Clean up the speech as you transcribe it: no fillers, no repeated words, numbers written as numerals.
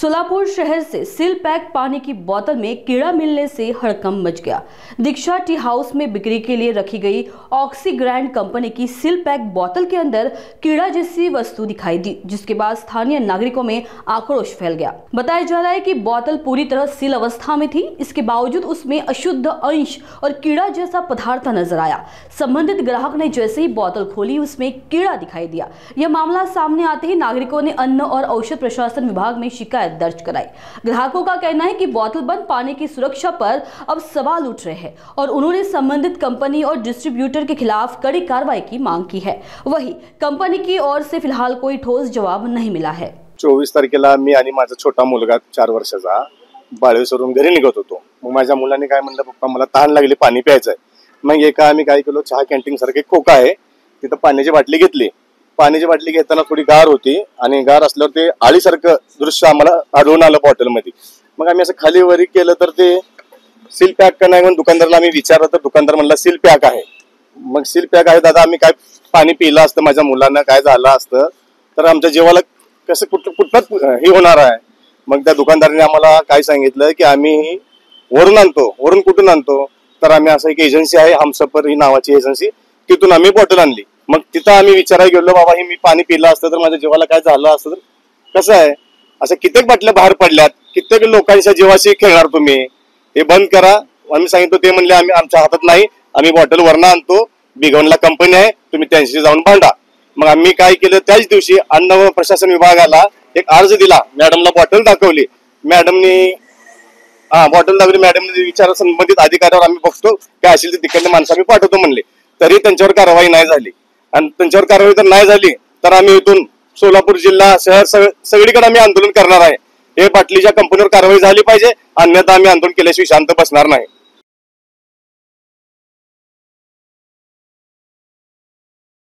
सोलापुर शहर से सील पैक पानी की बोतल में कीड़ा मिलने से हड़कंप मच गया। दीक्षा टी हाउस में बिक्री के लिए रखी गई ऑक्सीग्रैंड कंपनी की सील पैक बोतल के अंदर कीड़ा जैसी वस्तु दिखाई दी, जिसके बाद स्थानीय नागरिकों में आक्रोश फैल गया। बताया जा रहा है कि बोतल पूरी तरह सील अवस्था में थी, इसके बावजूद उसमें अशुद्ध अंश और कीड़ा जैसा पदार्थ नजर आया। संबंधित ग्राहक ने जैसे ही बोतल खोली, उसमें कीड़ा दिखाई दिया। यह मामला सामने आते ही नागरिकों ने अन्न और औषध प्रशासन विभाग में शिकायत दर्ज कराई। ग्राहकों का कहना है कि बोतल बंद पानी की सुरक्षा पर अब सवाल उठ रहे हैं और उन्होंने संबंधित कंपनी और डिस्ट्रीब्यूटर के खिलाफ कड़ी कार्रवाई की मांग की है। वहीं कंपनी की ओर से फिलहाल कोई ठोस जवाब नहीं मिला है। 24 तारखेला मी आणि माझा छोटा मुलगा 4 वर्षाचा बाळेश्वरून घरी निघत होतो। मग माझ्या मुलाने काय म्हणलं, पप्पा मला तहान लागली, पाणी प्यायचंय। मग एका आम्ही काय केलं, चहा कॅन्टीन सारखे खोका आहे तिथं पाण्याची बाटली घेतली। पाण्याची बाटली घेताना थोडी गार होती आणि गार असल्यावर ते आळीसारखं दृश्य आम्हाला आढळून आलं बॉटलमध्ये। मग आम्ही असं खाली वरी केलं तर ते सील पॅक का नाही म्हणून दुकानदाराला आम्ही विचारलं तर दुकानदार म्हणला सील पॅक आहे। मग सील पॅक आहे दादा, आम्ही काय पाणी पिलं असतं, माझ्या मुलांना काय झालं असतं तर आमच्या जीवाला कसं कुठलं हे होणार आहे। मग त्या दुकानदाराने आम्हाला काय सांगितलं की आम्ही वरून आणतो। वरून कुठून आणतो तर आम्ही असं एक एजन्सी आहे हमसफर ही नावाची एजन्सी, तिथून आम्ही बॉटल आणली। मग तिथं आम्ही विचारायला गेलो, बाबा हे मी पाणी पिलं असतं तर माझ्या जीवाला काय झालं असतं तर कसं आहे। असं कित्येक बाटल्या बाहेर पडल्यात, कित्येक लोकांच्या जीवाशी खेळणार तुम्ही, हे बंद करा। आम्ही सांगितलं, ते म्हणले आम्ही आमच्या हातात नाही, आम्ही बॉटल वरनं आणतो, बिगवणला कंपनी आहे, तुम्ही त्यांच्याशी जाऊन भांडा। मग आम्ही काय केलं, त्याच दिवशी अन्न व प्रशासन विभागाला एक अर्ज दिला, मॅडमला बॉटल दाखवली। मॅडमनी बॉटल दाखवली, मॅडमने विचार संबंधित अधिकाऱ्यावर आम्ही बघतो काय असेल ते तिकडल्या माणसं आम्ही पाठवतो म्हणले, तरी त्यांच्यावर कारवाई नाही झाली। आणि त्यांच्यावर कारवाई जर नाही झाली तर आम्ही इथून सोलापूर जिल्हा शहर सगळीकडे आम्ही आंदोलन करणार आहे। हे बाटलीच्या कंपनीवर कारवाई झाली पाहिजे, अन्यथा आम्ही आंदोलन केल्याशिवाय शांत बसणार नाही।